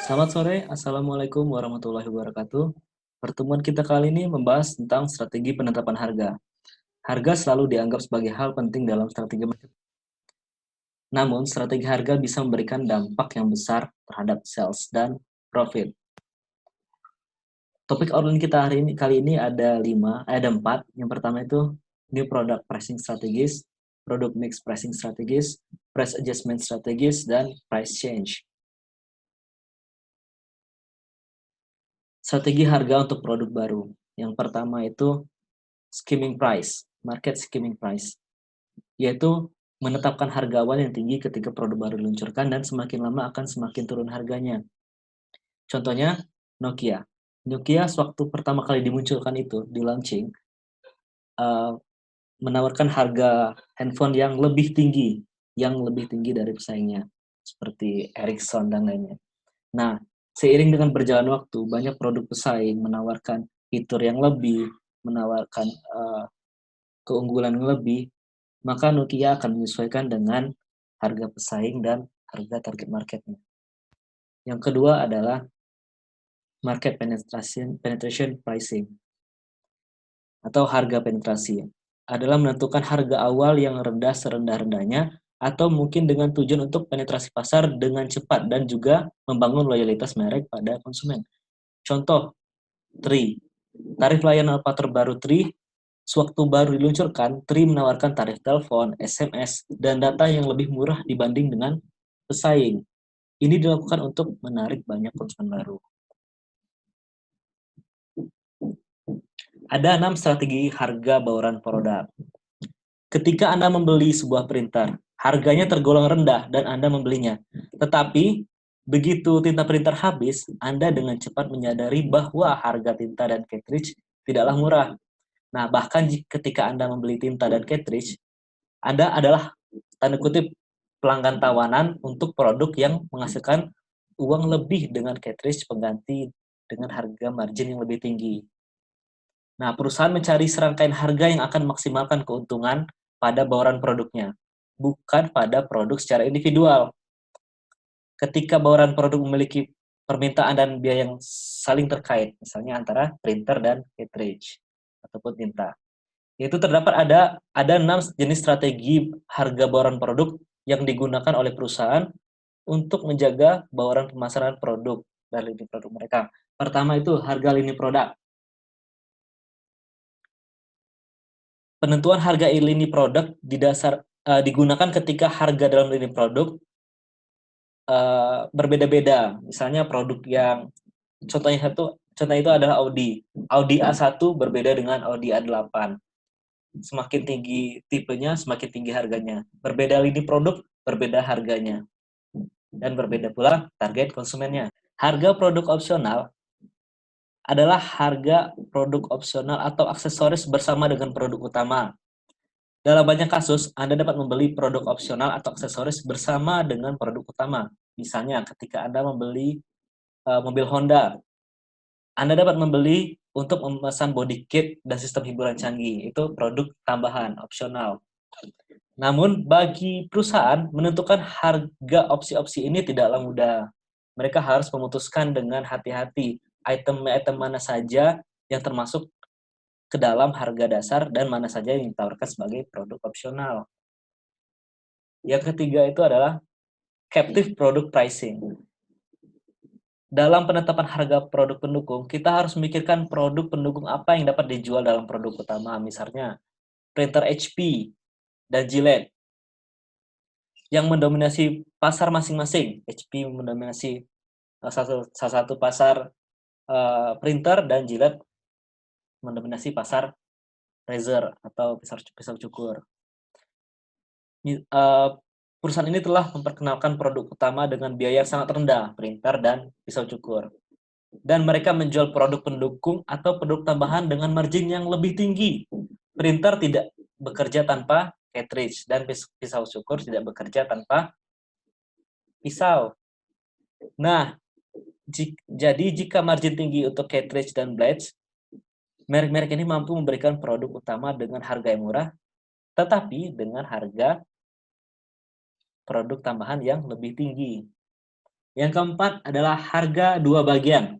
Selamat sore, Assalamualaikum warahmatullahi wabarakatuh. Pertemuan kita kali ini membahas tentang strategi penetapan harga. Harga selalu dianggap sebagai hal penting dalam strategi marketing. Namun, strategi harga bisa memberikan dampak yang besar terhadap sales dan profit. Topik outline kita kali ini ada 4. Yang pertama itu new product pricing strategis, product mix pricing strategis, price adjustment strategis, dan price change. Strategi harga untuk produk baru. Yang pertama itu skimming price, market skimming price, yaitu menetapkan harga awal yang tinggi ketika produk baru diluncurkan dan semakin lama akan semakin turun harganya. Contohnya Nokia. Nokia sewaktu pertama kali dimunculkan itu, di launching, menawarkan harga handphone yang lebih tinggi dari pesaingnya, seperti Ericsson dan lainnya. Nah, seiring dengan berjalan waktu, banyak produk pesaing menawarkan fitur yang lebih, menawarkan keunggulan yang lebih, maka Nokia akan menyesuaikan dengan harga pesaing dan harga target marketnya. Yang kedua adalah market penetration pricing atau harga penetrasi. Adalah menentukan harga awal yang rendah serendah-rendahnya atau mungkin dengan tujuan untuk penetrasi pasar dengan cepat dan juga membangun loyalitas merek pada konsumen. Contoh, Tri. Tarif layanan operator baru Tri sewaktu baru diluncurkan, Tri menawarkan tarif telepon, SMS, dan data yang lebih murah dibanding dengan pesaing. Ini dilakukan untuk menarik banyak konsumen baru. Ada 6 strategi harga bauran produk. Ketika Anda membeli sebuah printer, harganya tergolong rendah dan Anda membelinya. Tetapi, begitu tinta printer habis, Anda dengan cepat menyadari bahwa harga tinta dan cartridge tidaklah murah. Nah, bahkan ketika Anda membeli tinta dan cartridge, Anda adalah tanda kutip pelanggan tawanan untuk produk yang menghasilkan uang lebih dengan cartridge pengganti dengan harga margin yang lebih tinggi. Nah, perusahaan mencari serangkaian harga yang akan memaksimalkan keuntungan pada bauran produknya, bukan pada produk secara individual. Ketika bauran produk memiliki permintaan dan biaya yang saling terkait, misalnya antara printer dan cartridge ataupun tinta. Yaitu terdapat ada 6 jenis strategi harga bauran produk yang digunakan oleh perusahaan untuk menjaga bauran pemasaran produk dan lini produk mereka. Pertama itu harga lini produk. Penentuan harga lini produk digunakan ketika harga dalam lini produk berbeda-beda. Misalnya produk yang contohnya itu adalah Audi. Audi A1 berbeda dengan Audi A8. Semakin tinggi tipenya, semakin tinggi harganya. Berbeda lini produk, berbeda harganya. Dan berbeda pula target konsumennya. Harga produk opsional adalah harga produk opsional atau aksesoris bersama dengan produk utama. Dalam banyak kasus, Anda dapat membeli produk opsional atau aksesoris bersama dengan produk utama. Misalnya, ketika Anda membeli mobil Honda, Anda dapat membeli untuk memesan body kit dan sistem hiburan canggih. Itu produk tambahan, opsional. Namun, bagi perusahaan, menentukan harga opsi-opsi ini tidaklah mudah. Mereka harus memutuskan dengan hati-hati item-item mana saja yang termasuk ke dalam harga dasar dan mana saja yang ditawarkan sebagai produk opsional. Yang ketiga itu adalah captive product pricing. Dalam penetapan harga produk pendukung, kita harus memikirkan produk pendukung apa yang dapat dijual dalam produk utama. Misalnya, printer HP dan Gillette yang mendominasi pasar masing-masing. HP mendominasi salah satu pasar printer dan Gillette mendominasi pasar razor atau pisau cukur. Perusahaan ini telah memperkenalkan produk utama dengan biaya yang sangat rendah, printer dan pisau cukur. Dan mereka menjual produk pendukung atau produk tambahan dengan margin yang lebih tinggi. Printer tidak bekerja tanpa cartridge dan pisau cukur tidak bekerja tanpa pisau. Nah, jadi jika margin tinggi untuk cartridge dan blades, merek-merek ini mampu memberikan produk utama dengan harga yang murah, tetapi dengan harga produk tambahan yang lebih tinggi. Yang keempat adalah harga dua bagian.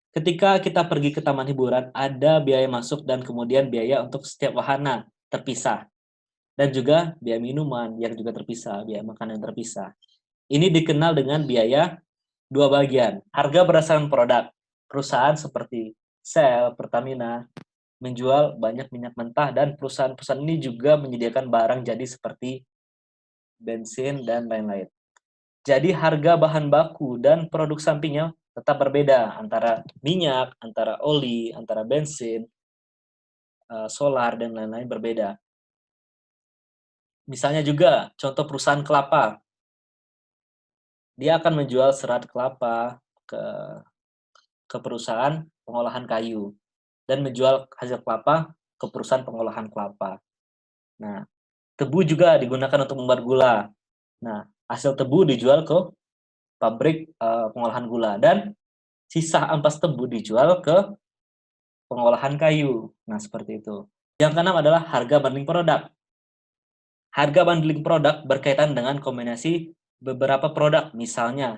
Ketika kita pergi ke taman hiburan, ada biaya masuk dan kemudian biaya untuk setiap wahana terpisah. Dan juga biaya minuman yang juga terpisah, biaya makan yang terpisah. Ini dikenal dengan biaya dua bagian. Harga berdasarkan produk. Perusahaan seperti Shell, Pertamina, menjual banyak minyak mentah dan perusahaan-perusahaan ini juga menyediakan barang jadi seperti bensin dan lain-lain. Jadi harga bahan baku dan produk sampingnya tetap berbeda antara minyak, antara oli, antara bensin, solar, dan lain-lain berbeda. Misalnya juga contoh perusahaan kelapa. Dia akan menjual serat kelapa ke perusahaan pengolahan kayu dan menjual hasil kelapa ke perusahaan pengolahan kelapa. Nah, tebu juga digunakan untuk membuat gula. Nah, hasil tebu dijual ke pabrik pengolahan gula dan sisa ampas tebu dijual ke pengolahan kayu. Nah, seperti itu. Yang keenam adalah harga banding produk. Harga bundling produk berkaitan dengan kombinasi beberapa produk, misalnya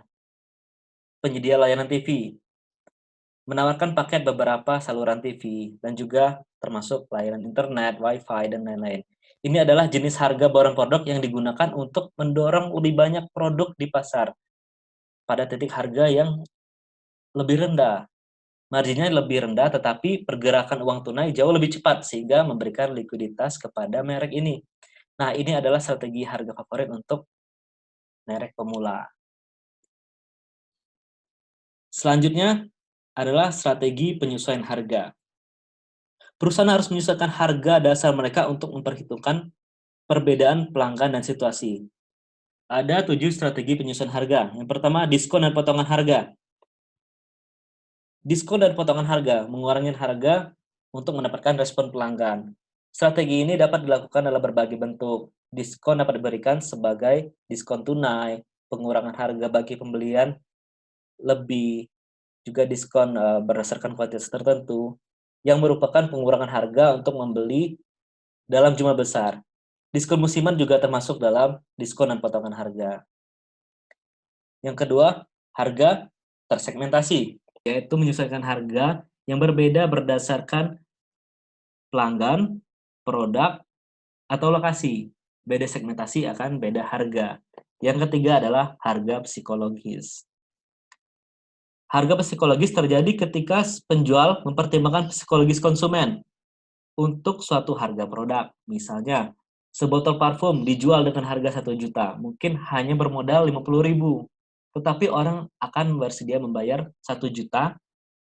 penyedia layanan TV, menawarkan paket beberapa saluran TV, dan juga termasuk layanan internet, wifi, dan lain-lain. Ini adalah jenis harga barang produk yang digunakan untuk mendorong lebih banyak produk di pasar pada titik harga yang lebih rendah. Marginnya lebih rendah, tetapi pergerakan uang tunai jauh lebih cepat, sehingga memberikan likuiditas kepada merek ini. Nah, ini adalah strategi harga favorit untuk merek pemula. Selanjutnya adalah strategi penyesuaian harga. Perusahaan harus menyesuaikan harga dasar mereka untuk memperhitungkan perbedaan pelanggan dan situasi. Ada 7 strategi penyesuaian harga. Yang pertama, diskon dan potongan harga. Diskon dan potongan harga, mengurangi harga untuk mendapatkan respon pelanggan. Strategi ini dapat dilakukan dalam berbagai bentuk. Diskon dapat diberikan sebagai diskon tunai, pengurangan harga bagi pembelian lebih, juga diskon berdasarkan kuantitas tertentu, yang merupakan pengurangan harga untuk membeli dalam jumlah besar. Diskon musiman juga termasuk dalam diskon dan potongan harga. Yang kedua, harga tersegmentasi, yaitu menyesuaikan harga yang berbeda berdasarkan pelanggan, produk, atau lokasi. Beda segmentasi akan beda harga. Yang ketiga adalah harga psikologis. Harga psikologis terjadi ketika penjual mempertimbangkan psikologis konsumen untuk suatu harga produk. Misalnya, sebotol parfum dijual dengan harga 1 juta, mungkin hanya bermodal 50.000. Tetapi orang akan bersedia membayar 1 juta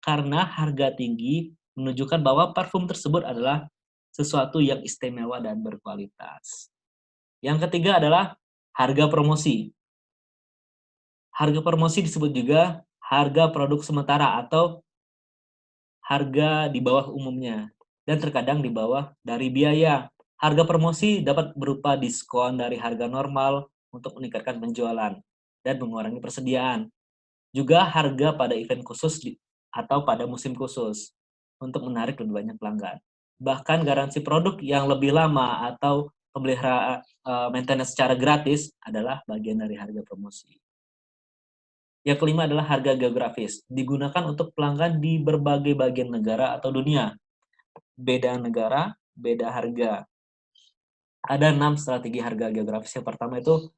karena harga tinggi menunjukkan bahwa parfum tersebut adalah sesuatu yang istimewa dan berkualitas. Yang ketiga adalah harga promosi. Harga promosi disebut juga harga produk sementara atau harga di bawah umumnya dan terkadang di bawah dari biaya. Harga promosi dapat berupa diskon dari harga normal untuk meningkatkan penjualan dan mengurangi persediaan. Juga harga pada event khusus atau pada musim khusus untuk menarik lebih banyak pelanggan. Bahkan garansi produk yang lebih lama atau pemeliharaan maintenance secara gratis adalah bagian dari harga promosi. Yang kelima adalah harga geografis. Digunakan untuk pelanggan di berbagai bagian negara atau dunia. Beda negara, beda harga. Ada 6 strategi harga geografis. Yang pertama itu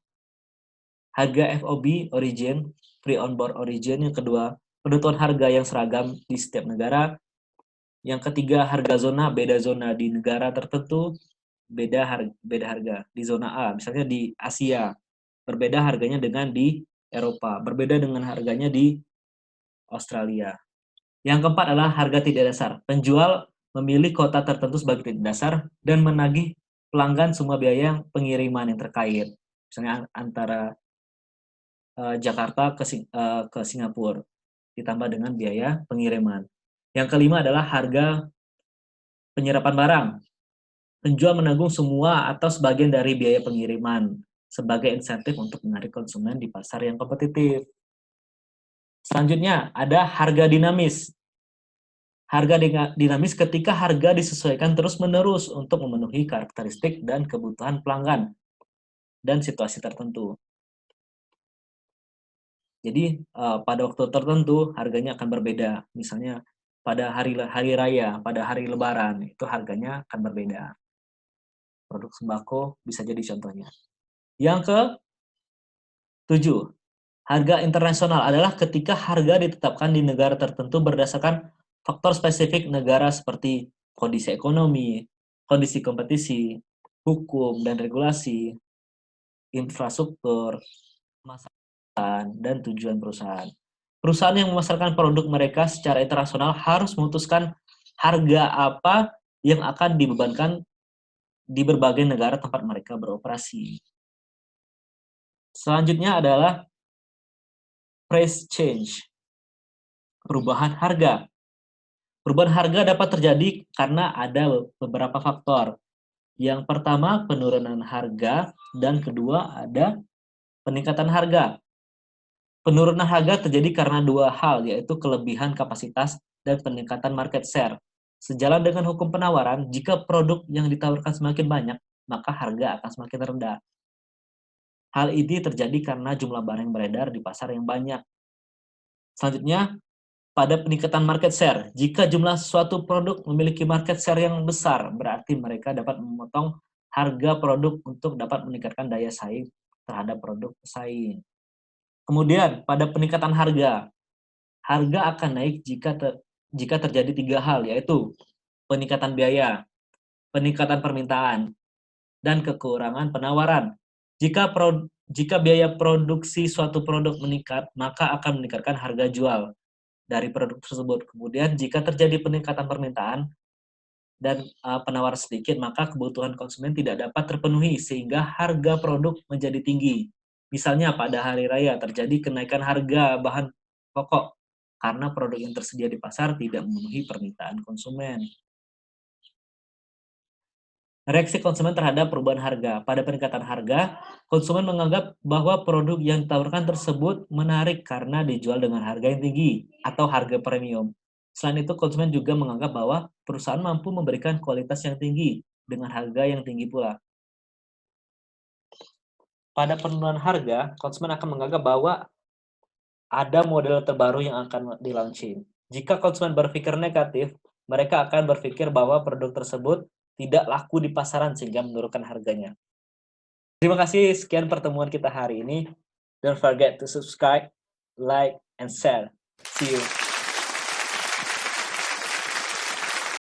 harga FOB origin, free on board origin. Yang kedua, penentuan harga yang seragam di setiap negara. Yang ketiga, harga zona, beda zona di negara tertentu, beda harga. Di zona A, misalnya di Asia, berbeda harganya dengan di Eropa, berbeda dengan harganya di Australia. Yang keempat adalah harga tidak dasar. Penjual memilih kota tertentu sebagai titik dasar dan menagih pelanggan semua biaya pengiriman yang terkait. Misalnya antara Jakarta ke Singapura, ditambah dengan biaya pengiriman. Yang kelima adalah harga penyerapan barang. Penjual menanggung semua atau sebagian dari biaya pengiriman sebagai insentif untuk menarik konsumen di pasar yang kompetitif. Selanjutnya ada harga dinamis. Harga dinamis ketika harga disesuaikan terus-menerus untuk memenuhi karakteristik dan kebutuhan pelanggan dan situasi tertentu. Jadi pada waktu tertentu harganya akan berbeda. Misalnya pada hari raya, pada hari lebaran itu harganya akan berbeda. Produk sembako bisa jadi contohnya. Yang ke-7, harga internasional adalah ketika harga ditetapkan di negara tertentu berdasarkan faktor spesifik negara seperti kondisi ekonomi, kondisi kompetisi, hukum dan regulasi, infrastruktur, pemasaran, dan tujuan perusahaan. Perusahaan yang memasarkan produk mereka secara internasional harus memutuskan harga apa yang akan dibebankan di berbagai negara tempat mereka beroperasi. Selanjutnya adalah price change, perubahan harga. Perubahan harga dapat terjadi karena ada beberapa faktor. Yang pertama, penurunan harga, dan kedua ada peningkatan harga. Penurunan harga terjadi karena dua hal, yaitu kelebihan kapasitas dan peningkatan market share. Sejalan dengan hukum penawaran, jika produk yang ditawarkan semakin banyak, maka harga akan semakin rendah. Hal ini terjadi karena jumlah barang yang beredar di pasar yang banyak. Selanjutnya, pada peningkatan market share. Jika jumlah suatu produk memiliki market share yang besar, berarti mereka dapat memotong harga produk untuk dapat meningkatkan daya saing terhadap produk pesaing. Kemudian, pada peningkatan harga, harga akan naik jika terjadi tiga hal, yaitu peningkatan biaya, peningkatan permintaan, dan kekurangan penawaran. Jika biaya produksi suatu produk meningkat, maka akan meningkatkan harga jual dari produk tersebut. Kemudian jika terjadi peningkatan permintaan dan penawaran sedikit, maka kebutuhan konsumen tidak dapat terpenuhi sehingga harga produk menjadi tinggi. Misalnya pada hari raya terjadi kenaikan harga bahan pokok karena produk yang tersedia di pasar tidak memenuhi permintaan konsumen. Reaksi konsumen terhadap perubahan harga. Pada peningkatan harga, konsumen menganggap bahwa produk yang ditawarkan tersebut menarik karena dijual dengan harga yang tinggi atau harga premium. Selain itu, konsumen juga menganggap bahwa perusahaan mampu memberikan kualitas yang tinggi dengan harga yang tinggi pula. Pada penurunan harga, konsumen akan menganggap bahwa ada model terbaru yang akan di-launching. Jika konsumen berpikir negatif, mereka akan berpikir bahwa produk tersebut tidak laku di pasaran sehingga menurunkan harganya. Terima kasih, sekian pertemuan kita hari ini. Don't forget to subscribe, like, and share. See you.